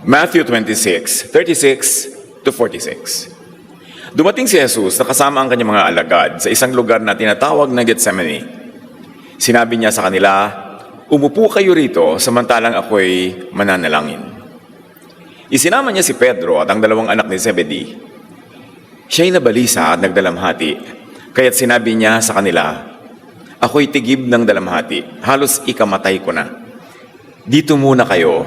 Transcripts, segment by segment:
Matthew 26:36 to 46. Dumating si Jesus na kasama ang kanyang mga alagad sa isang lugar na tinatawag na Gethsemane. Sinabi niya sa kanila, "Umupo kayo rito samantalang ako'y mananalangin." Isinama niya si Pedro at ang dalawang anak ni Zebedee. Siya'y nabalisa at nagdalamhati, kaya't sinabi niya sa kanila, "Ako'y tigib ng dalamhati, halos ikamatay ko na. Dito muna kayo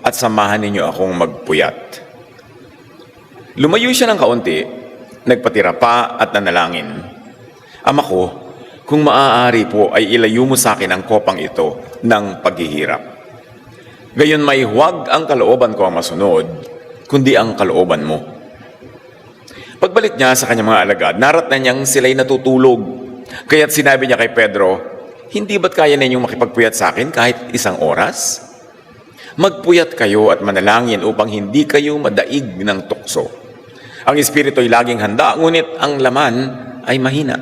at samahan ninyo akong magpuyat." Lumayo siya ng kaunti, nagpatira pa at nanalangin. "Ama ko, kung maaari po ay ilayo mo sa akin ang kopang ito ng paghihirap. Gayon may huwag ang kalooban ko ang masunod, kundi ang kalooban mo." Pagbalik niya sa kanyang mga alagad, naratnan niyang sila'y natutulog. Kaya't sinabi niya kay Pedro, "Hindi ba't kaya ninyong makipagpuyat sa akin kahit isang oras? Magpuyat kayo at manalangin upang hindi kayo madaig ng tukso. Ang espiritu ay laging handa, ngunit ang laman ay mahina."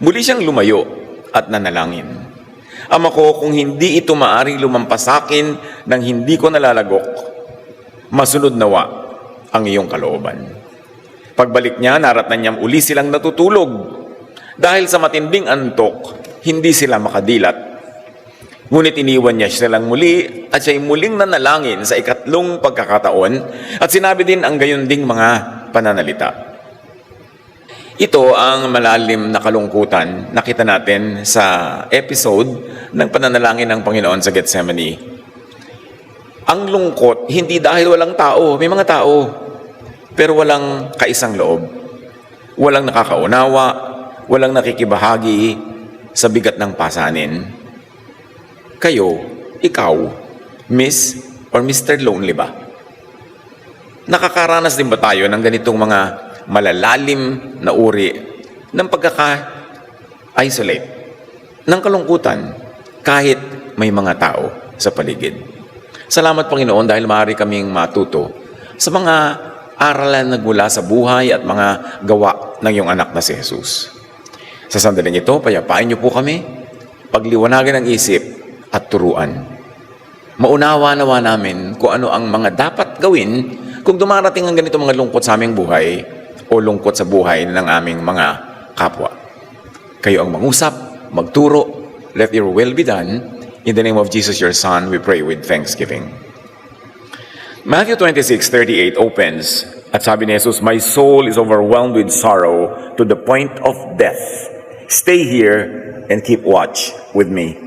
Muli siyang lumayo at nanalangin. "Ama ko, kung hindi ito maaring lumampas sa akin nang hindi ko nalalagok, masunod nawa ang iyong kalooban." Pagbalik niya, naratnan niyang uli silang natutulog. Dahil sa matinding antok, hindi sila makadilat. Ngunit iniwan niya silang muli at siya'y muling nanalangin sa ikatlong pagkakataon at sinabi din ang gayon ding mga pananalita. Ito ang malalim na kalungkutan nakita natin sa episode ng pananalangin ng Panginoon sa Gethsemane. Ang lungkot, hindi dahil walang tao, may mga tao, pero walang kaisang loob. Walang nakakaunawa, walang nakikibahagi sa bigat ng pasanin. Kayo, ikaw, Miss or Mr. Lonely ba? Nakakaranas din ba tayo ng ganitong mga malalalim na uri ng pagkaka-isolate, ng kalungkutan, kahit may mga tao sa paligid? Salamat Panginoon dahil maaari kaming matuto sa mga aralan nagmula sa buhay at mga gawa ng iyong anak na si Jesus. Sa sandaling ito, payapain niyo po kami, pagliwanagan ang isip at turuan. Maunawa-nawa namin kung ano ang mga dapat gawin kung dumarating ang ganito mga lungkot sa aming buhay o lungkot sa buhay ng aming mga kapwa. Kayo ang mangusap, magturo, let your will be done. In the name of Jesus, your Son, we pray with thanksgiving. Matthew 26:38 opens at sabi ni Jesus, "My soul is overwhelmed with sorrow to the point of death. Stay here and keep watch with me."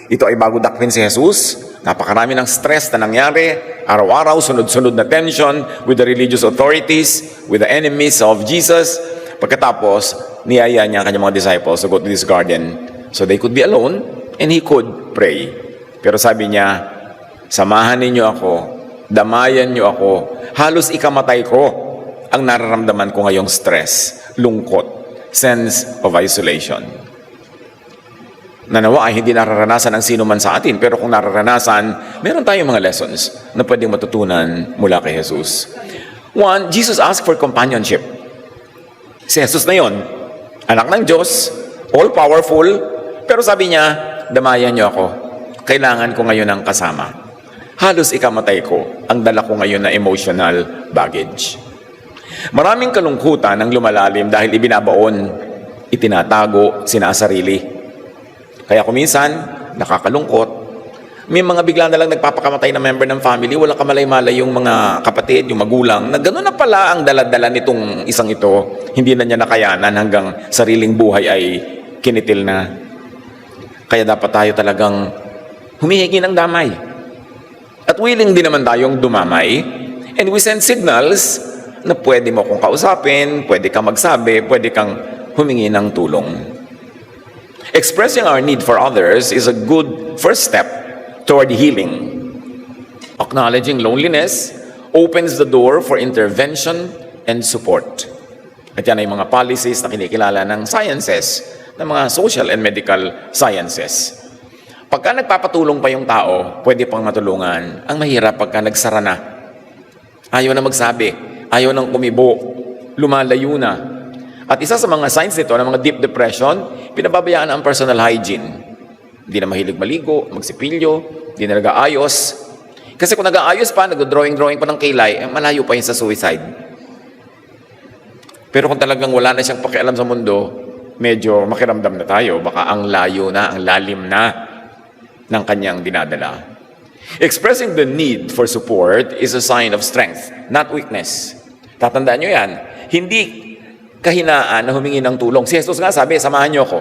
Ito ay bago dakwin si Jesus. Napakarami ng stress na nangyari. Araw-araw, sunod-sunod na tension with the religious authorities, with the enemies of Jesus. Pagkatapos, niyaya niya ang kanyang mga disciples to go to this garden so they could be alone and he could pray. Pero sabi niya, "Samahan ninyo ako, damayan niyo ako, halos ikamatay ko ang nararamdaman ko ngayong stress, lungkot, sense of isolation." Nanawa ay hindi nararanasan ng sino man sa atin, pero kung nararanasan, meron tayong mga lessons na pwedeng matutunan mula kay Jesus. One, Jesus asked for companionship. Si Jesus na yon, anak ng Diyos, all-powerful, pero sabi niya, "Damayan niyo ako, kailangan ko ngayon ng kasama. Halos ikamatay ko ang dala ko ngayon na emotional baggage." Maraming kalungkutan ang lumalalim dahil ibinabaon, itinatago, sinasarili. Kaya kuminsan, nakakalungkot. May mga bigla na lang nagpapakamatay na member ng family, walang kamalay-malay yung mga kapatid, yung magulang, na gano'n na pala ang dala-dala nitong isang ito, hindi na niya nakayanan hanggang sariling buhay ay kinitil na. Kaya dapat tayo talagang humihingi ng damay. At willing din naman tayong dumamay. And we send signals na pwede mo kong kausapin, pwede kang magsabi, pwede kang humingi ng tulong. Expressing our need for others is a good first step toward healing. Acknowledging loneliness opens the door for intervention and support. At yan ay mga policies na kinikilala ng sciences, ng mga social and medical sciences. Pagka nagpapatulong pa yung tao, pwede pang matulungan. Ang mahirap pagka nagsara na. Ayaw na magsabi, ayaw nang kumibo, lumalayo na. At isa sa mga signs nito ng mga deep depression, pinababayaan ang personal hygiene. Hindi na mahilig maligo, magsipilyo, hindi na nag-aayos. Kasi kung nag-aayos pa, nag-drawing-drawing pa ng kilay, malayo pa yun sa suicide. Pero kung talagang wala na siyang pakialam sa mundo, medyo makiramdam na tayo. Baka ang layo na, ang lalim na ng kanyang dinadala. Expressing the need for support is a sign of strength, not weakness. Tatandaan nyo yan. Hindi kahinaan na humingi ng tulong. Si Jesus nga sabi, samahan nyo ako.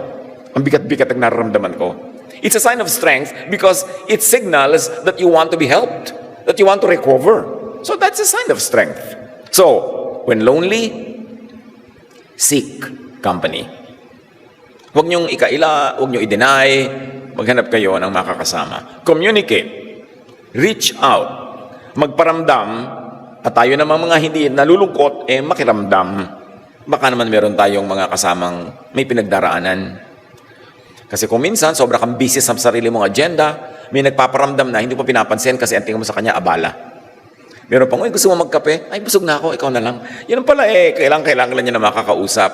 Ang bigat-bigat ang nararamdaman ko. It's a sign of strength because it signals that you want to be helped, that you want to recover. So that's a sign of strength. So, when lonely, seek company. Huwag niyong ikaila, huwag niyong i-deny, maghanap kayo ng makakasama. Communicate. Reach out. Magparamdam. At tayo namang mga hindi nalulungkot, makiramdam. Baka naman meron tayong mga kasamang may pinagdaraanan. Kasi kung minsan, sobra kang busy sa sarili mong agenda, may nagpaparamdam na, hindi mo pinapansin kasi ang tingin mo sa kanya, abala. Meron pang, gusto mo magkape? Ay, busog na ako, ikaw na lang. Yun pala kailangan lang niya na makakausap.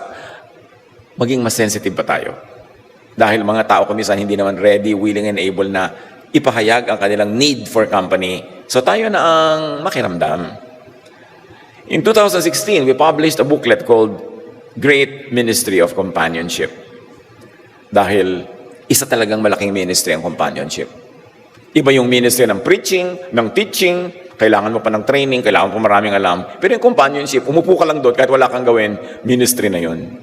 Maging mas sensitive pa tayo. Dahil mga tao kumisan hindi naman ready, willing, and able na ipahayag ang kanilang need for company. So tayo na ang makiramdam. In 2016, we published a booklet called Great Ministry of Companionship. Dahil isa talagang malaking ministry ang companionship. Iba yung ministry ng preaching, ng teaching, kailangan mo pa ng training, kailangan mo pa maraming alam. Pero yung companionship, umupo ka lang doon kahit wala kang gawin, ministry na yun.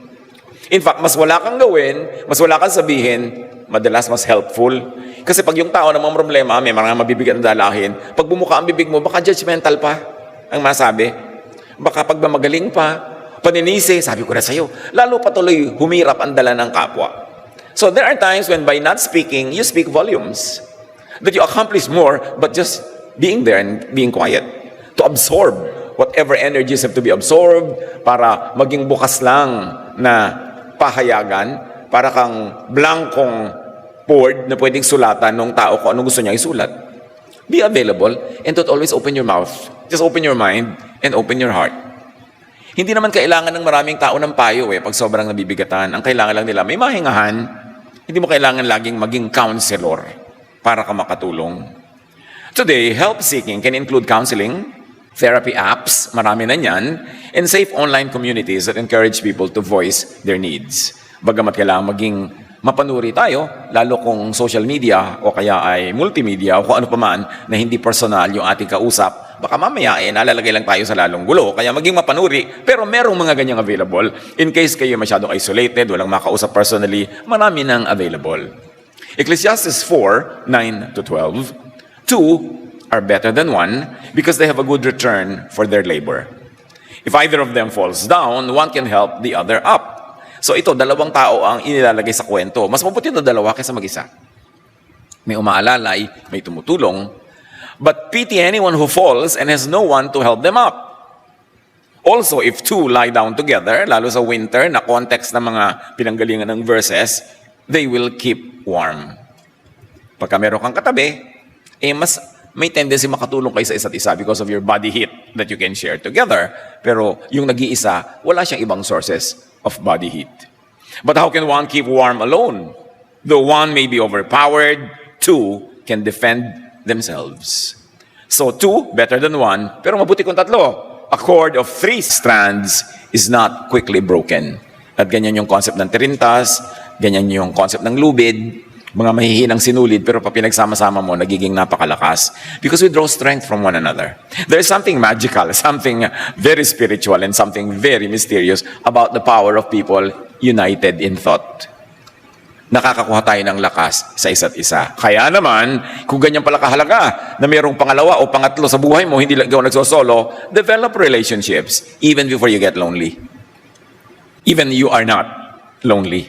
In fact, mas wala kang gawin, mas wala kang sabihin, madalas mas helpful. Kasi pag yung tao na mga problema, may mga mabibigyan na dalahin, pag bumuka ang bibig mo, baka judgmental pa ang masabi. Baka pag magaling pa, paninisi, sabi ko na sa'yo, lalo patuloy humirap ang dala ng kapwa. So there are times when by not speaking, you speak volumes. That you accomplish more, but just being there and being quiet. To absorb whatever energies have to be absorbed, para maging bukas lang na pahayagan, para kang blankong board na pwedeng sulatan ng tao kung anong gusto niya isulat. Be available and don't always open your mouth. Just open your mind and open your heart. Hindi naman kailangan ng maraming tao ng payo pag sobrang nabibigatan. Ang kailangan lang nila, may mahingahan. Hindi mo kailangan laging maging counselor para ka makatulong. Today, help seeking can include counseling, therapy apps, marami na yan, and safe online communities that encourage people to voice their needs. Bagamat kailangan maging mapanuri tayo, lalo kung social media o kaya ay multimedia o kung ano pa man na hindi personal yung ating kausap, baka mamaya nalalagay lang tayo sa lalong gulo. Kaya maging mapanuri, pero merong mga ganyang available. In case kayo masyadong isolated, walang makausap personally, marami nang available. Ecclesiastes 4:9-12, 2 are better than 1 because they have a good return for their labor. If either of them falls down, one can help the other up. So ito, dalawang tao ang inilalagay sa kwento. Mas mabuti na dalawa kaysa mag-isa. May umaalalay, may tumutulong. But pity anyone who falls and has no one to help them up. Also, if two lie down together, lalo sa winter na context ng mga pinanggalingan ng verses, they will keep warm. Pagka meron kang katabi, mas may tendency makatulong kayo sa isa't isa because of your body heat that you can share together. Pero yung nag-iisa, wala siyang ibang sources of body heat. But how can one keep warm alone? Though one may be overpowered, two can defend themselves. So two, better than one, pero mabuti kung tatlo. A cord of 3 strands is not quickly broken. At ganyan yung concept ng tirintas, ganyan yung concept ng lubid, mga mahihinang sinulid, pero pa pinagsama-sama mo, nagiging napakalakas. Because we draw strength from one another. There is something magical, something very spiritual, and something very mysterious about the power of people united in thought. Nakakakuha tayo ng lakas sa isa't isa. Kaya naman, kung ganyan pala kahalaga, na mayroong pangalawa o pangatlo sa buhay mo, hindi lang ikaw nagsosolo, develop relationships even before you get lonely. Even you are not lonely.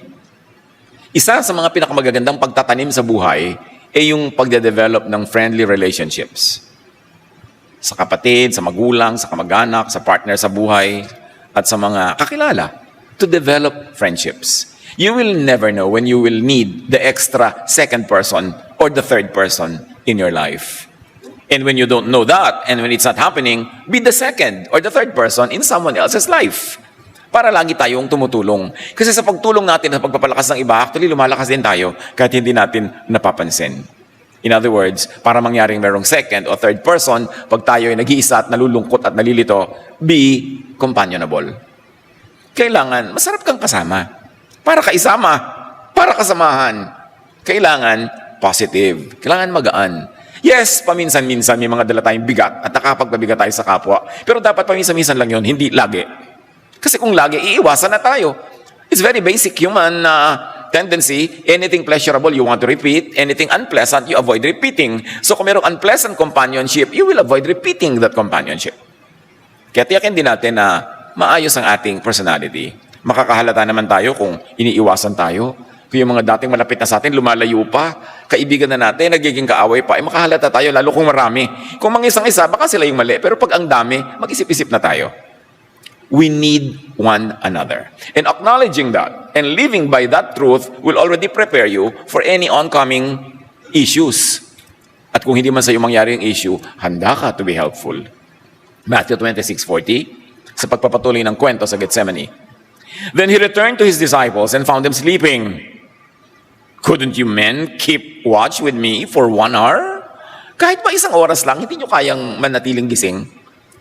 Isa sa mga pinakamagagandang pagtatanim sa buhay ay yung pagde-develop ng friendly relationships. Sa kapatid, sa magulang, sa kamag-anak, sa partner sa buhay, at sa mga kakilala. To develop friendships. You will never know when you will need the extra second person or the third person in your life. And when you don't know that, and when it's not happening, be the second or the third person in someone else's life. Para lagi tayong tumutulong. Kasi sa pagtulong natin, sa pagpapalakas ng iba, actually lumalakas din tayo kahit hindi natin napapansin. In other words, para mangyaring merong second o third person, pag tayo ay nag-iisa at nalulungkot at nalilito, be companionable. Kailangan, masarap kang kasama. Para kaisama, para kasamahan. Kailangan positive. Kailangan magaan. Yes, paminsan-minsan may mga dala tayong bigat at nakapagpabigat tayo sa kapwa. Pero dapat paminsan-minsan lang yun, hindi lagi. Kasi kung lagi, iiwasan na tayo. It's very basic human tendency. Anything pleasurable, you want to repeat. Anything unpleasant, you avoid repeating. So kung mayroong unpleasant companionship, you will avoid repeating that companionship. Kaya tiyakin din natin na maayos ang ating personality. Makakahalata naman tayo kung iniiwasan tayo. Kung yung mga dating malapit na sa atin, lumalayo pa, kaibigan na natin, nagiging kaaway pa, makahalata tayo, lalo kung marami. Kung mangisang-isa, baka sila yung mali. Pero pag ang dami, mag-isip-isip na tayo. We need one another. And acknowledging that and living by that truth will already prepare you for any oncoming issues. At kung hindi man sa iyo mangyari yung issue, handa ka to be helpful. Matthew 26:40, sa pagpapatuloy ng kwento sa Gethsemane. Then he returned to his disciples and found them sleeping. Couldn't you men keep watch with me for 1 hour? Kahit pa isang oras lang, hindi nyo kayang manatiling gising.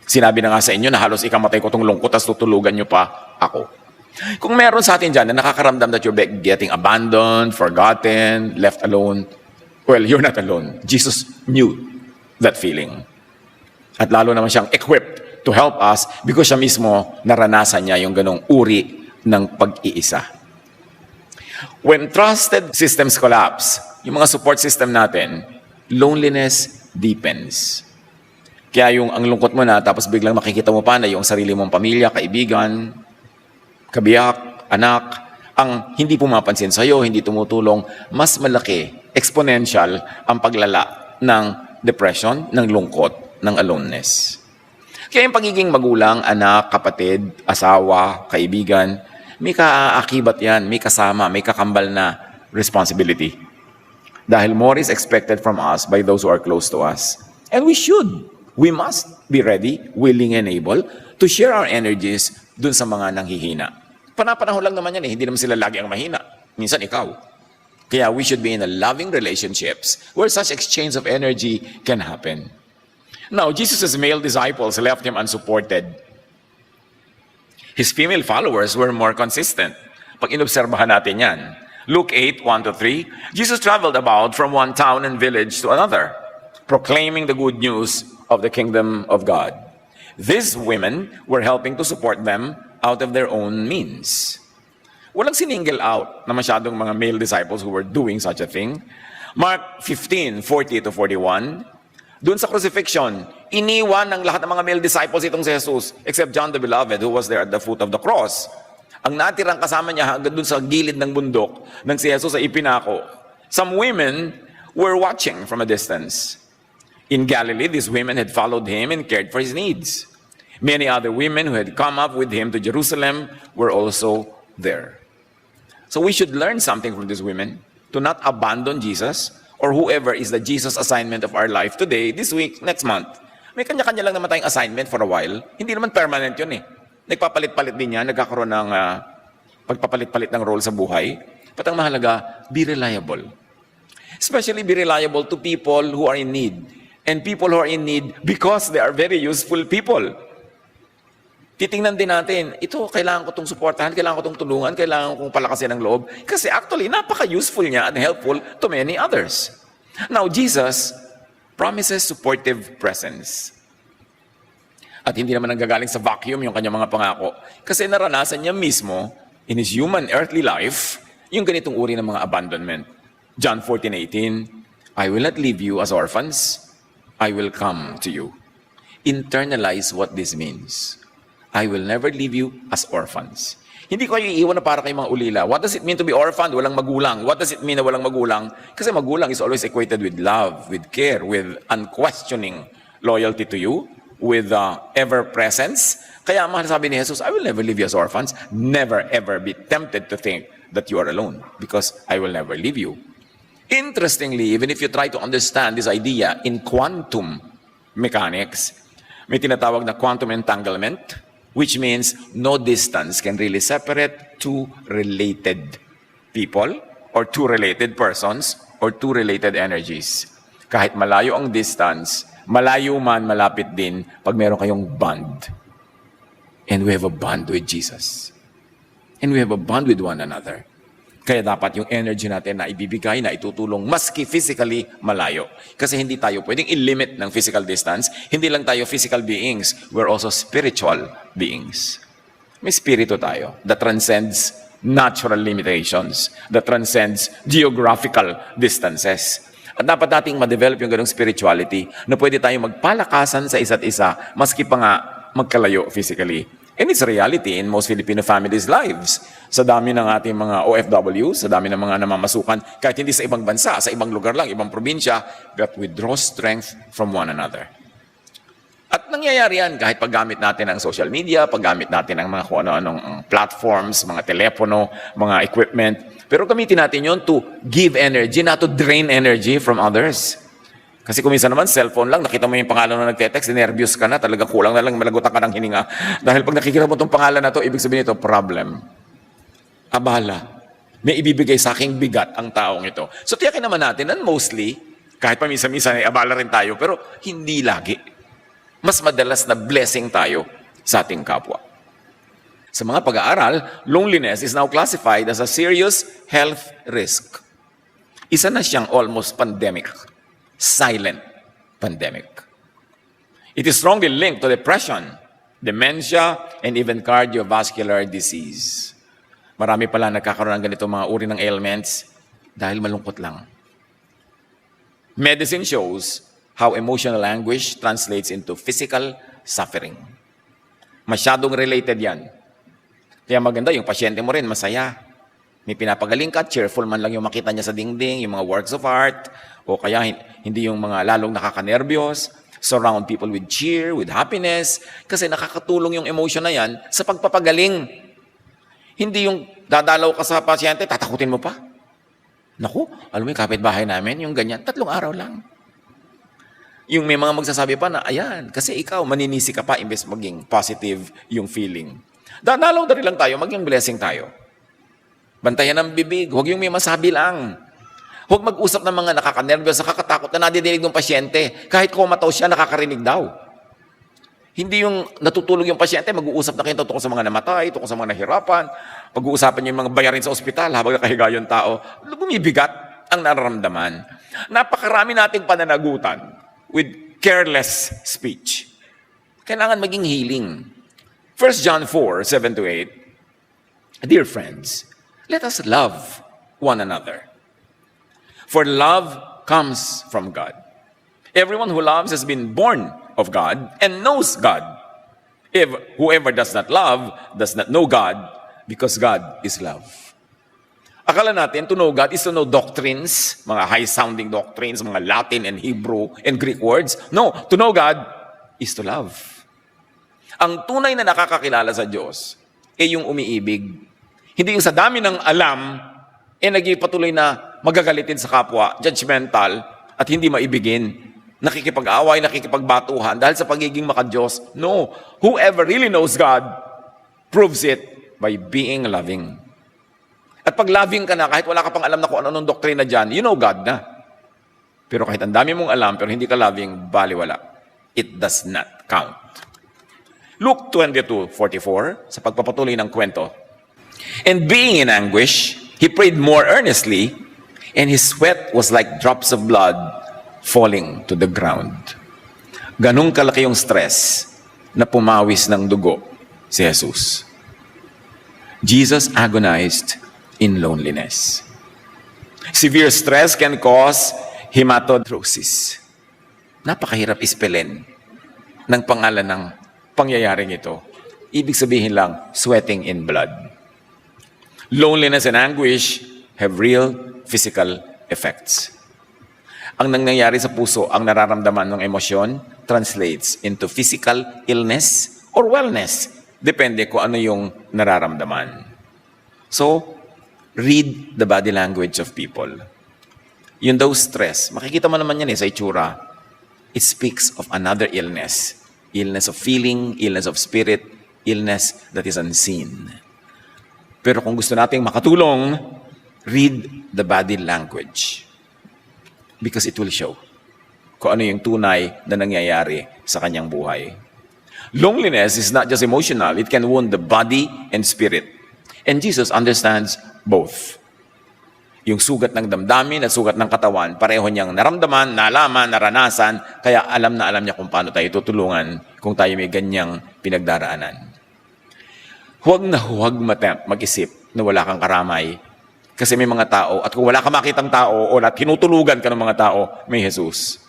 Sinabi na nga sa inyo na halos ikamatay ko tong lungkot at tutulugan nyo pa ako. Kung meron sa atin dyan na nakakaramdam that you're getting abandoned, forgotten, left alone, well, you're not alone. Jesus knew that feeling. At lalo naman siyang equipped to help us because siya mismo naranasan niya yung ganong uri ng pag-iisa. When trusted systems collapse, yung mga support system natin, loneliness deepens. Kaya yung ang lungkot mo na, tapos biglang makikita mo pa na yung sarili mong pamilya, kaibigan, kabiyak, anak, ang hindi pumapansin sa'yo, hindi tumutulong, mas malaki, exponential ang paglala ng depression, ng lungkot, ng aloneness. Kaya yung pagiging magulang, anak, kapatid, asawa, kaibigan, may kaakibat yan, may kasama, may kakambal na responsibility. Dahil more is expected from us by those who are close to us. And we must be ready, willing and able to share our energies dun sa mga nanghihina. Panapanahon lang naman yan hindi naman sila lagi ang mahina. Minsan ikaw. Kaya we should be in a loving relationships where such exchange of energy can happen. Now, Jesus' male disciples left him unsupported. His female followers were more consistent. Pag inobserbahan natin yan. Luke 8:1-3, Jesus traveled about from one town and village to another, proclaiming the good news of the kingdom of God. These women were helping to support them out of their own means. Walang sininggle out na masyadong mga male disciples who were doing such a thing. Mark 15:40-41, doon sa crucifixion, iniwan ng lahat ng mga male disciples itong si Jesus, except John the Beloved, who was there at the foot of the cross. Ang natirang kasama niya hanggang doon sa gilid ng bundok ng si Jesus ay ipinako. Some women were watching from a distance. In Galilee, these women had followed him and cared for his needs. Many other women who had come up with him to Jerusalem were also there. So we should learn something from these women, to not abandon Jesus or whoever is the Jesus assignment of our life today, this week, next month. May kanya-kanya lang naman tayong assignment for a while. Hindi naman permanent yun Nagpapalit-palit din yan, nagkakaroon ng pagpapalit-palit ng role sa buhay. Patang mahalaga, be reliable. Especially be reliable to people who are in need. And people who are in need because they are very useful people. Titingnan din natin, ito, kailangan ko itong supportahan, kailangan ko itong tulungan, kailangan kong palakasin ng loob. Kasi actually, napaka-useful niya and helpful to many others. Now, Jesus promises supportive presence. At hindi naman nanggagaling sa vacuum yung kanyang mga pangako. Kasi naranasan niya mismo, in his human earthly life, yung ganitong uri ng mga abandonment. John 14:18, I will not leave you as orphans, I will come to you. Internalize what this means. I will never leave you as orphans. Hindi ko kayo iiwan na para kayong mga ulila. What does it mean to be orphaned? Walang magulang. What does it mean na walang magulang? Kasi magulang is always equated with love, with care, with unquestioning loyalty to you, with ever-presence. Kaya sabi ni Jesus, I will never leave you as orphans. Never ever be tempted to think that you are alone because I will never leave you. Interestingly, even if you try to understand this idea in quantum mechanics, may tinatawag na quantum entanglement, which means no distance can really separate two related people or two related persons or two related energies. Kahit malayo ang distance, malayo man, malapit din, pag meron kayong bond. And we have a bond with Jesus. And we have a bond with one another. Kaya dapat yung energy natin na ibibigay, na itutulong, maski physically malayo. Kasi hindi tayo pwedeng i-limit ng physical distance. Hindi lang tayo physical beings, we're also spiritual beings. May spirito tayo that transcends natural limitations, that transcends geographical distances. At dapat nating ma-develop yung ganong spirituality na pwede tayong magpalakasan sa isa't isa, maski pa nga magkalayo physically. And it's a reality in most Filipino families' lives. Sa dami ng ating mga OFW, sa dami ng mga namamasukan, kahit hindi sa ibang bansa, sa ibang lugar lang, ibang probinsya, that we draw strength from one another. At nangyayari yan kahit paggamit natin ng social media, paggamit natin ng mga kung ano-anong platforms, mga telepono, mga equipment. Pero gamitin natin yun to give energy, not to drain energy from others. Kasi kung minsan naman, cellphone lang, nakita mo yung pangalan na nagte-text, nervyos ka na, talaga kulang na lang, malagutan ka ng hininga. Dahil pag nakikita mo itong pangalan na to, ibig sabihin ito, problem. Abala. May ibibigay sa aking bigat ang taong ito. So tiyakin naman natin, and mostly, kahit pa minsan-minsan ay abala rin tayo, pero hindi lagi. Mas madalas na blessing tayo sa ating kapwa. Sa mga pag-aaral, loneliness is now classified as a serious health risk. Isa na siyang almost pandemic. Silent pandemic. It is strongly linked to depression, dementia, and even cardiovascular disease. Marami pala nagkakaroon ng ganito mga uri ng ailments dahil malungkot lang. Medicine shows how emotional anguish translates into physical suffering. Masyadong related yan. Kaya maganda, yung pasyente mo rin, masaya. May pinapagaling ka, cheerful man lang yung makita niya sa dingding, yung mga works of art, o kaya hindi yung mga lalong nakakanerbiyos. Surround people with cheer, with happiness, kasi nakakatulong yung emotion na yan sa pagpapagaling. Hindi yung dadalaw ka sa pasyente, tatakutin mo pa. Naku, alam mo yung kapitbahay namin, yung ganyan, 3 araw lang. Yung may mga magsasabi pa na, ayan, kasi ikaw, maninisi ka pa, imbes maging positive yung feeling. Dadalaw na rin lang tayo, maging blessing tayo. Bantayan ang bibig, huwag yung may masabi lang. Huwag mag-usap ng mga nakakanervyos, nakakatakot na nadidinig ng pasyente. Kahit comatose siya, nakakarinig daw. Hindi yung natutulog yung pasyente, mag-uusap na kayo tungkol sa mga namatay, tungkol sa mga nahirapan, pag-uusapan niyo yung mga bayarin sa ospital habang nakahiga yung tao. Bumibigat ang nararamdaman. Napakarami nating pananagutan with careless speech. Kailangan maging healing. 1 John 4, 7-8, Dear friends, let us love one another. For love comes from God. Everyone who loves has been born of God and knows God. If whoever does not love does not know God, because God is love. Akala natin to know God is to know doctrines, mga high-sounding doctrines, mga Latin and Hebrew and Greek words. No, to know God is to love. Ang tunay na nakakakilala sa Diyos ay yung umiibig. Hindi yung sa dami ng alam, nagpatuloy na magagalitin sa kapwa, judgmental, at hindi maibigin. Nakikipag-away, nakikipagbatuhan dahil sa pagiging maka-Diyos. No, whoever really knows God proves it by being loving. At pag loving ka na, kahit wala ka pang alam na kung ano-anong doktrina dyan, you know God na. Pero kahit ang dami mong alam, pero hindi ka loving, baliwala. It does not count. Luke 22:44, sa pagpapatuloy ng kwento. And being in anguish, he prayed more earnestly, and his sweat was like drops of blood falling to the ground. Ganong kalaki yung stress na pumawis ng dugo si Jesus. Jesus agonized in loneliness. Severe stress can cause hematidrosis. Napakahirap ispelin ng pangalan ng pangyayaring ito. Ibig sabihin lang, sweating in blood. Loneliness and anguish have real physical effects. Ang nangyayari sa puso, ang nararamdaman ng emosyon, translates into physical illness or wellness. Depende kung ano yung nararamdaman. So, read the body language of people. Yun daw stress. Makikita mo naman yan sa itsura. It speaks of another illness. Illness of feeling, illness of spirit, illness that is unseen. Pero kung gusto nating makatulong, read the body language. Because it will show. kung ano yung tunay na nangyayari sa kanyang buhay. Loneliness is not just emotional. It can wound the body and spirit. And Jesus understands both. Yung sugat ng damdamin at sugat ng katawan, pareho niyang naramdaman, nalaman, naranasan, kaya alam na alam niya kung paano tayo tutulungan kung tayo may ganyang pinagdaraanan. Huwag na huwag mag-isip na wala kang karamay. Kasi may mga tao, at kung wala ka makitang tao o tinutulugan ka ng mga tao, may Jesus.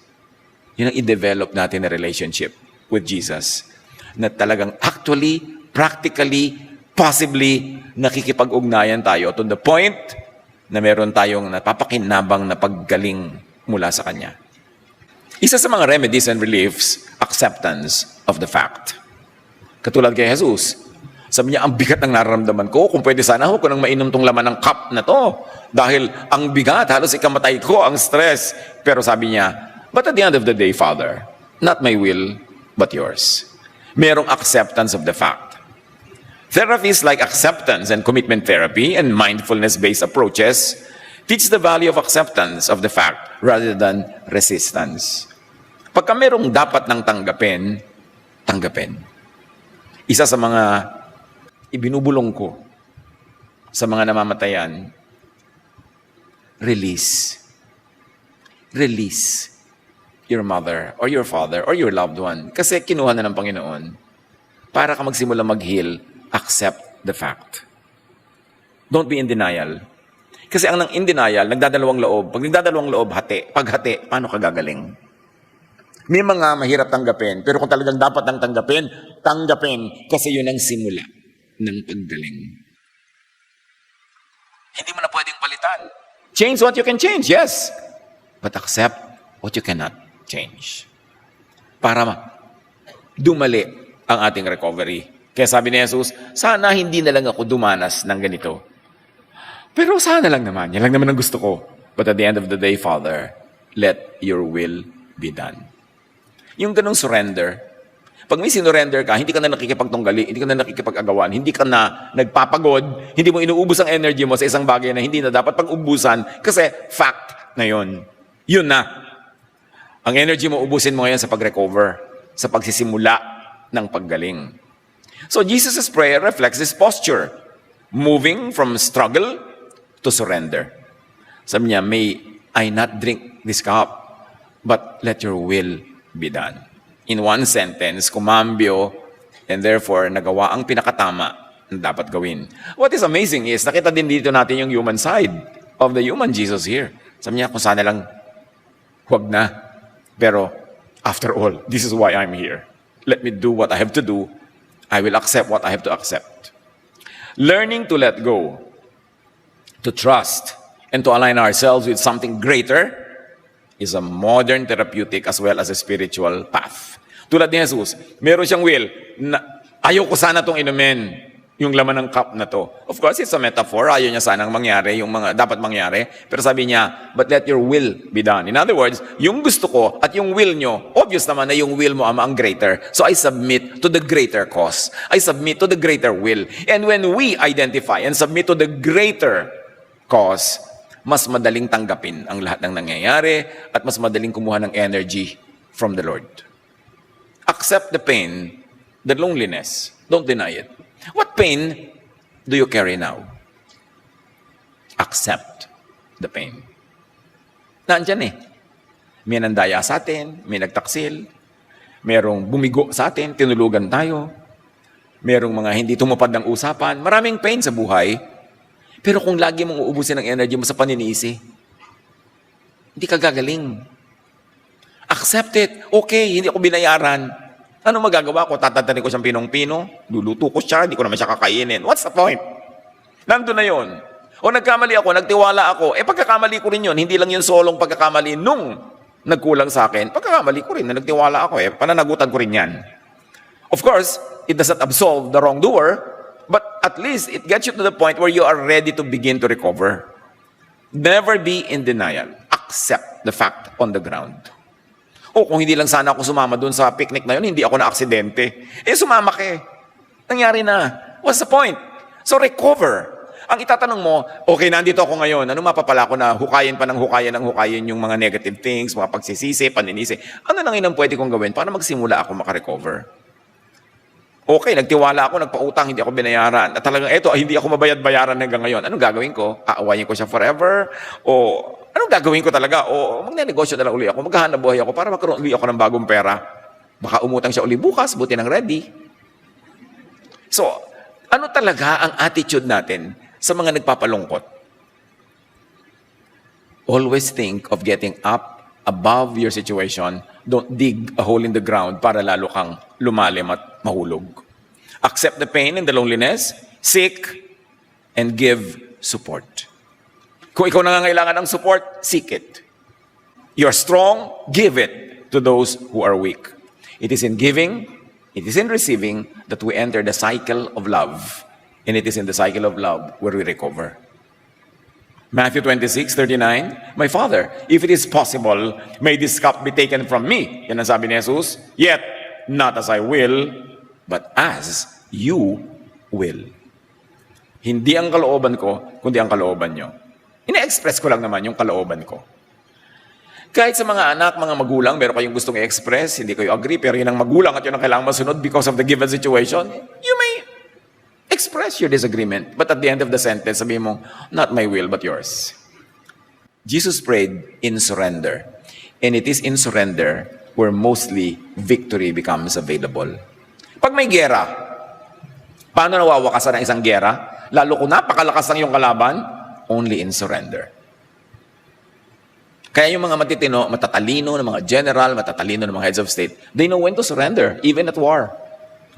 Yun ang i-develop natin na relationship with Jesus. Na talagang actually, practically, possibly, nakikipag-ugnayan tayo to the point na meron tayong napapakinabang na paggaling mula sa Kanya. Isa sa mga remedies and reliefs, acceptance of the fact. Katulad kay Jesus, sabi niya, ang bigat ng nararamdaman ko, kung pwede sana ako nang mainom tong laman ng cup na to. Dahil ang bigat, halos ikamatay ko, ang stress. Pero sabi niya, but at the end of the day, Father, not my will, but yours. Merong acceptance of the fact. Therapies like acceptance and commitment therapy and mindfulness-based approaches teach the value of acceptance of the fact rather than resistance. Pagka merong dapat nang tanggapin, tanggapin. Isa sa mga ibinubulong ko sa mga namamatayan, release. Release your mother or your father or your loved one. Kasi kinuha na ng Panginoon. Para ka magsimula mag-heal, accept the fact. Don't be in denial. Kasi ang in denial, nagdadalawang loob. Pag nagdadalawang loob, hati. Pag hati, paano ka gagaling? May mga mahirap tanggapin, pero kung talagang dapat nang tanggapin, tanggapin. Kasi yun ang simula ng paggaling. Hindi mo na pwedeng palitan. Change what you can change, yes. But accept what you cannot change. Para dumali ang ating recovery. Kaya sabi ni Jesus, sana hindi na lang ako dumanas ng ganito. Pero sana lang naman. Yan lang naman ang gusto ko. But at the end of the day, Father, let your will be done. Yung ganong surrender, pag may sinurrender ka, hindi ka na nakikipagtunggali, hindi ka na nakikipag-agawan, hindi ka na nagpapagod, hindi mo inuubos ang energy mo sa isang bagay na hindi na dapat pag-ubusan kasi fact na yun. Yun na. Ang energy mo, ubusin mo ngayon sa pag-recover, sa pagsisimula ng paggaling. So Jesus' prayer reflects this posture, moving from struggle to surrender. Sabi niya, may I not drink this cup, but let your will be done. In one sentence, kumambyo, and therefore nagawa ang pinakatama na dapat gawin. What is amazing is, nakita din dito natin yung human side of the human Jesus here. Sabi niya, kung sana lang, huwag na. Pero, after all, this is why I'm here. Let me do what I have to do. I will accept what I have to accept. Learning to let go, to trust, and to align ourselves with something greater is a modern therapeutic as well as a spiritual path. Tulad ni Jesus, meron siyang will na ayaw ko sana itong inumin, yung laman ng cup na to. Of course, it's a metaphor. Ayaw niya sanang mangyari, yung mga dapat mangyari. Pero sabi niya, but let your will be done. In other words, yung gusto ko at yung will nyo, obvious naman na yung will mo ang greater. So I submit to the greater cause. I submit to the greater will. And when we identify and submit to the greater cause, mas madaling tanggapin ang lahat ng nangyayari at mas madaling kumuha ng energy from the Lord. Accept the pain, the loneliness. Don't deny it. What pain do you carry now? Accept the pain. Nandyan eh. May nandaya sa atin, may nagtaksil, merong bumigo sa atin, tinulugan tayo, merong mga hindi tumupad ng usapan, maraming pain sa buhay. Pero kung lagi mong uubusin ang energy mo sa paninisi, hindi ka gagaling. Accept it. Okay, hindi ako binayaran. Ano magagawa ko? Tatatanin ko siyang pinong-pino? Luluto ko siya? Hindi ko naman siya kakainin. What's the point? Nandun na yun. O nagkamali ako, nagtiwala ako. Pagkakamali ko rin yun. Hindi lang yun solong pagkakamali nung nagkulang sa akin. Pagkakamali ko rin na nagtiwala ako. Pananagutan ko rin yan. Of course, it doesn't absolve the wrongdoer, but at least it gets you to the point where you are ready to begin to recover. Never be in denial. Accept the fact on the ground. O kung hindi lang sana ako sumama doon sa picnic na yun, hindi ako na-aksidente. Sumama ka eh. Nangyari na. What's the point? So recover. Ang itatanong mo, okay, nandito ako ngayon, ano mapapala ko na hukayin pa ng hukayin yung mga negative things, mga pagsisisi, paninisi. Ano nang inang pwede kong gawin para magsimula ako makarecover? Okay, nagtiwala ako, nagpautang, hindi ako binayaran. At talagang eto, hindi ako mabayad-bayaran hanggang ngayon. Anong gagawin ko? Aawayin ko siya forever? O anong gagawin ko talaga? O magnenegosyo na lang uli ako, maghahanap buhay ako para magkaroon uli ako ng bagong pera. Baka umutang siya uli bukas, buti nang ready. So, ano talaga ang attitude natin sa mga nagpapalungkot? Always think of getting up above your situation. Don't dig a hole in the ground para lalo kang lumalim at mahulog. Accept the pain and the loneliness. Seek and give support. Kung ikaw nangangailangan ng support, seek it. You are strong, give it to those who are weak. It is in giving, it is in receiving that we enter the cycle of love. And it is in the cycle of love where we recover. Matthew 26:39, My Father, if it is possible, may this cup be taken from me. Yan ang sabi ni Jesus. Yet, not as I will, but as you will. Hindi ang kalooban ko, kundi ang kalooban nyo. Ina-express ko lang naman yung kalooban ko. Kahit sa mga anak, mga magulang, meron kayong gustong i-express, hindi kayo agree, pero yun ang magulang at yun ang kailangang masunod because of the given situation, you may express your disagreement. But at the end of the sentence, sabihin mo, not my will, but yours. Jesus prayed in surrender. And it is in surrender where mostly victory becomes available. Pag may gera, paano nawawakasan ang isang gera? Lalo kung napakalakas ang iyong kalaban, only in surrender. Kaya yung mga matitino, matatalino ng mga general, matatalino ng mga heads of state, they know when to surrender, even at war.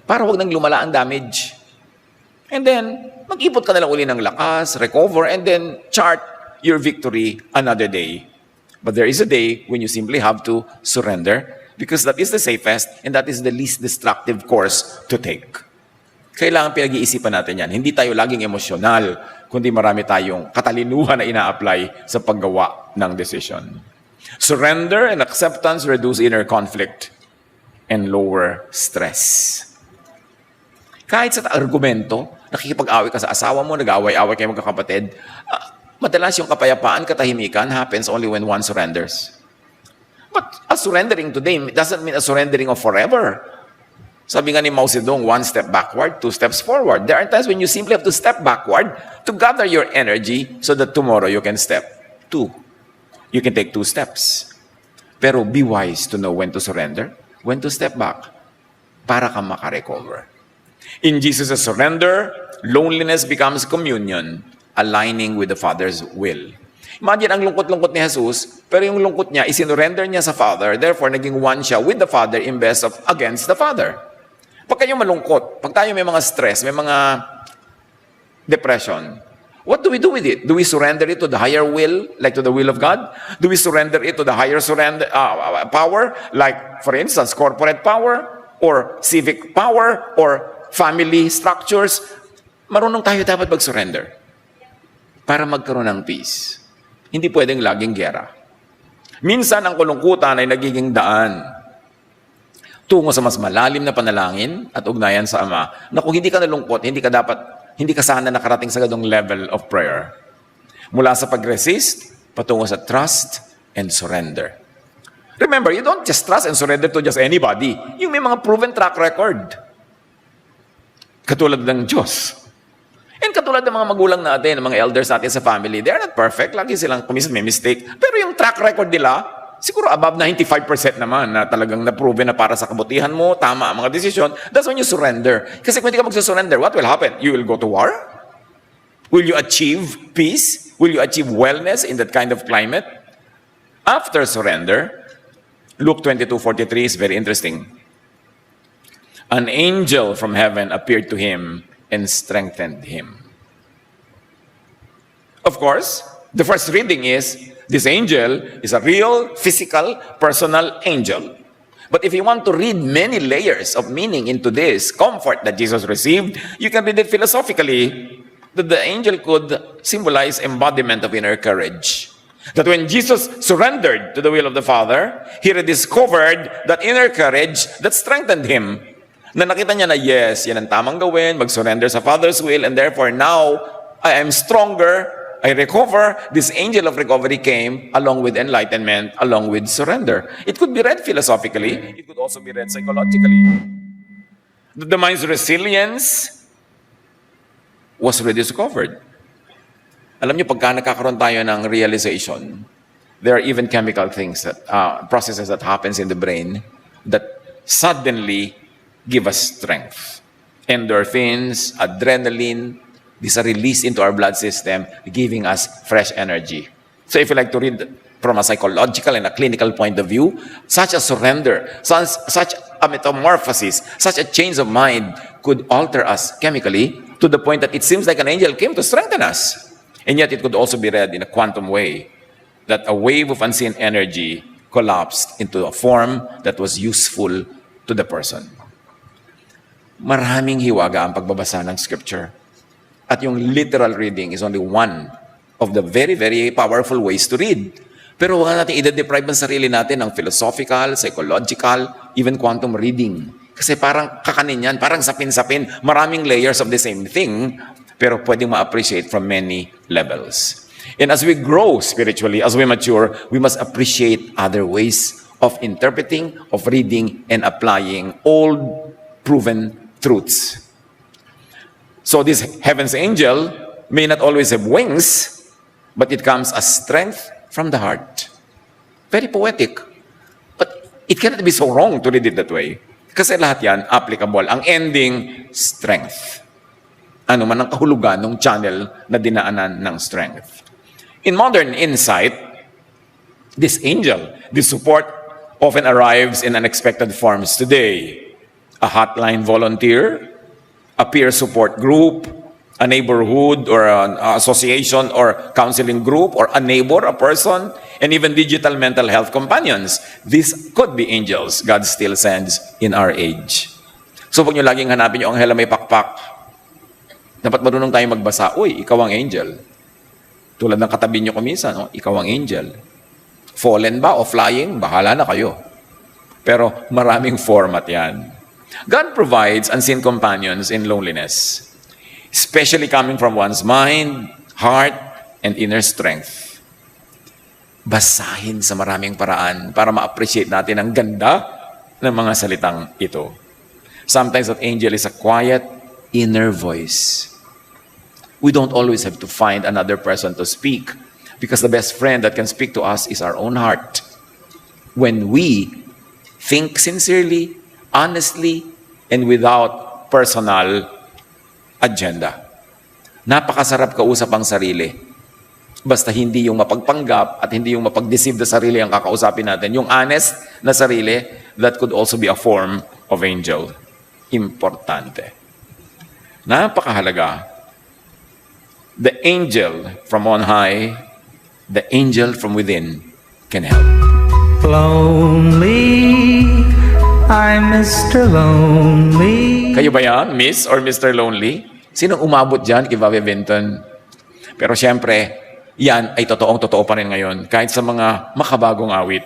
Para wag nang lumala ang damage. And then, mag-ipot ka na lang uli ng lakas, recover, and then chart your victory another day. But there is a day when you simply have to surrender because that is the safest and that is the least destructive course to take. Kailangan pinag-iisipan natin yan. Hindi tayo laging emosyonal, kundi marami tayong katalinuhan na ina-apply sa paggawa ng decision. Surrender and acceptance reduce inner conflict and lower stress. Kahit sa argumento, nakikipag-away ka sa asawa mo, nag-away-away kayo magkakapatid, madalas yung kapayapaan, katahimikan happens only when one surrenders. But a surrendering today doesn't mean a surrendering of forever. Sabi nga ni Mao Zedong, 1 step backward, 2 steps forward. There are times when you simply have to step backward to gather your energy so that tomorrow you can step 2. You can take 2 steps. Pero be wise to know when to surrender, when to step back, para ka makarecover. In Jesus' surrender, loneliness becomes communion, aligning with the Father's will. Imagine ang lungkot-lungkot ni Jesus, pero yung lungkot niya, isinurrender niya sa Father, therefore naging one siya with the Father imbes of against the Father. Pag kayo malungkot, pag tayo may mga stress, may mga depression, what do we do with it? Do we surrender it to the higher will, like to the will of God? Do we surrender it to the higher power, like, for instance, corporate power, or civic power, or family structures? Marunong tayo dapat mag-surrender para magkaroon ng peace. Hindi pwedeng laging gera. Minsan, ang kalungkutan ay nagiging daan tungo sa mas malalim na panalangin at ugnayan sa Ama na kung hindi ka nalungkot, hindi ka sana nakarating sa ganung level of prayer. Mula sa pag-resist, patungo sa trust and surrender. Remember, you don't just trust and surrender to just anybody. Yung may mga proven track record. Katulad ng Diyos. And katulad ng mga magulang natin, ng mga elders natin sa family, they are not perfect. Lagi silang kumisan may mistake. Pero yung track record nila, siguro above 95% naman na talagang na-proven na para sa kabutihan mo, tama ang mga desisyon. That's when you surrender. Kasi kung hindi ka magsusurrender, what will happen? You will go to war? Will you achieve peace? Will you achieve wellness in that kind of climate? After surrender, Luke 22:43 is very interesting. An angel from heaven appeared to him and strengthened him. Of course, the first reading is, this angel is a real, physical, personal angel. But if you want to read many layers of meaning into this comfort that Jesus received, you can read it philosophically, that the angel could symbolize embodiment of inner courage. That when Jesus surrendered to the will of the Father, he rediscovered that inner courage that strengthened him. Na nakita niya na yes, yan ang tamang gawin, mag-surrender sa Father's will, and therefore now, I am stronger, I recover. This angel of recovery came along with enlightenment, along with surrender. It could be read philosophically. It could also be read psychologically. The mind's resilience was rediscovered. Alam niyo, pagka nakakaroon tayo ng realization, there are even chemical things that, processes that happens in the brain that suddenly give us strength. Endorphins, adrenaline, these are released into our blood system, giving us fresh energy. So if you like to read from a psychological and a clinical point of view, such a surrender, such a metamorphosis, such a change of mind could alter us chemically to the point that it seems like an angel came to strengthen us. And yet it could also be read in a quantum way, that a wave of unseen energy collapsed into a form that was useful to the person. Maraming hiwaga ang pagbabasa ng scripture. At yung literal reading is only one of the very, very powerful ways to read. Pero huwag natin i-deprive ang sarili natin ng philosophical, psychological, even quantum reading. Kasi parang kakanin yan, parang sapin-sapin, maraming layers of the same thing, pero pwedeng ma-appreciate from many levels. And as we grow spiritually, as we mature, we must appreciate other ways of interpreting, of reading, and applying old, proven truths. So this heaven's angel may not always have wings, but it comes as strength from the heart. Very poetic. But it cannot be so wrong to read it that way. Kasi lahat yan applicable. Ang ending, strength. Ano man ang kahulugan ng channel na dinaanan ng strength. In modern insight, this angel, this support, often arrives in unexpected forms today. A hotline volunteer, a peer support group, a neighborhood or an association or counseling group, or a neighbor, a person, and even digital mental health companions. These could be angels God still sends in our age. So huwag nyo laging hanapin yung anghel na may pakpak. Dapat marunong tayo magbasa, uy, ikaw ang angel. Tulad ng katabi nyo kuminsan, no? Ikaw ang angel. Fallen ba o flying, bahala na kayo. Pero maraming format yan. God provides unseen companions in loneliness, especially coming from one's mind, heart, and inner strength. Basahin sa maraming paraan para ma-appreciate natin ang ganda ng mga salitang ito. Sometimes that angel is a quiet, inner voice. We don't always have to find another person to speak, because the best friend that can speak to us is our own heart. When we think sincerely, honestly, and without personal agenda. Napakasarap kausap ang sarili. Basta hindi yung mapagpanggap at hindi yung mapag-deceive na sarili ang kakausapin natin. Yung honest na sarili, that could also be a form of angel. Importante. Napakahalaga. The angel from on high, the angel from within can help. Lonely, I'm Mr. Lonely. Kayo ba yan, Miss or Mr. Lonely? Sinong umabot dyan kay Bobby Vinton? Pero siyempre, yan ay totoong-totoo pa rin ngayon, kahit sa mga makabagong awit.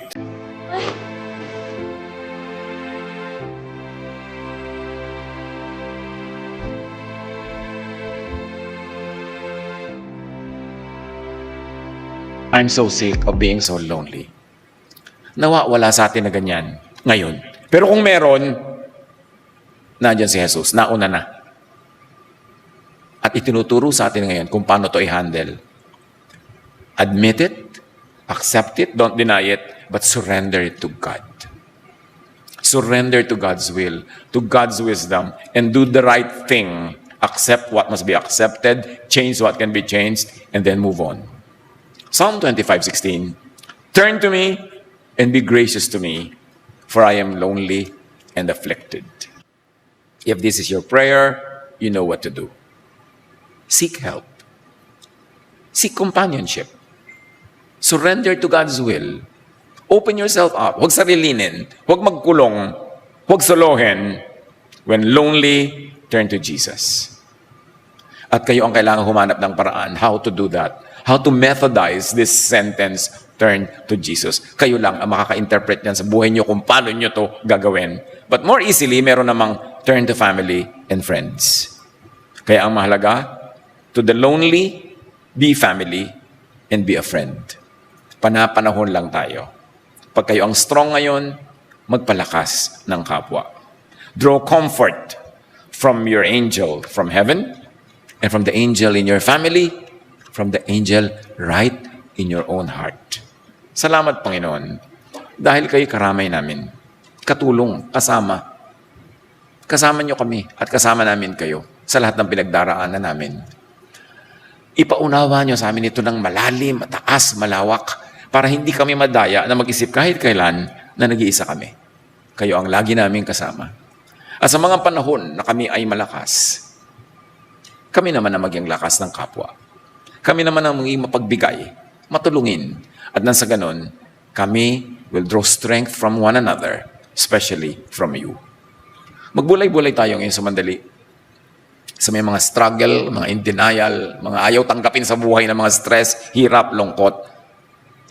I'm so sick of being so lonely. Nawa, wala sa atin na ganyan ngayon. Pero kung meron, nandiyan si Jesus, nauna na. At itinuturo sa atin ngayon kung paano to i-handle. Admit it, accept it, don't deny it, but surrender it to God. Surrender to God's will, to God's wisdom, and do the right thing. Accept what must be accepted, change what can be changed, and then move on. Psalm 25:16, turn to me and be gracious to me, for I am lonely and afflicted. If this is your prayer, you know what to do. Seek help. Seek companionship. Surrender to God's will. Open yourself up. Huwag sarilinin. Huwag magkulong. Huwag solohin. When lonely, turn to Jesus. At kayo ang kailangan humanap ng paraan how to do that. How to methodize this sentence, turn to Jesus. Kayo lang ang makaka-interpret niyan sa buhay niyo kung paano niyo to gagawin. But more easily, meron namang turn to family and friends. Kaya ang mahalaga, To the lonely, be family and be a friend. Panapanahon lang tayo. Pag kayo ang strong ngayon, magpalakas ng kapwa. Draw comfort from your angel from heaven and from the angel in your family, from the angel right in your own heart. Salamat, Panginoon, dahil kayo karamay namin. Katulong, kasama. Kasama niyo kami at kasama namin kayo sa lahat ng pinagdaraanan namin. Ipaunawa niyo sa amin ito ng malalim, mataas, malawak, para hindi kami madaya na mag-isip kahit kailan na nag-iisa kami. Kayo ang lagi namin kasama. At sa mga panahon na kami ay malakas, kami naman ang maging lakas ng kapwa. Kami naman ang maging mapagbigay, matulungin. At nang sa ganon, kami will draw strength from one another, especially from you. Magbulay-bulay tayo ngayon sa mandali. Sa may mga struggle, mga in denial, mga ayaw tanggapin sa buhay ng mga stress, hirap, lungkot.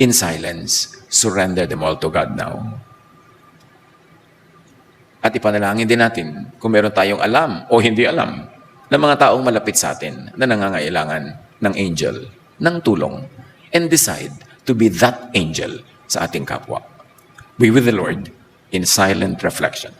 In silence, surrender them all to God now. At ipanalangin din natin kung meron tayong alam o hindi alam ng mga taong malapit sa atin na nangangailangan ng angel, ng tulong, and decide to be that angel sa ating kapwa. Be with the Lord in silent reflection.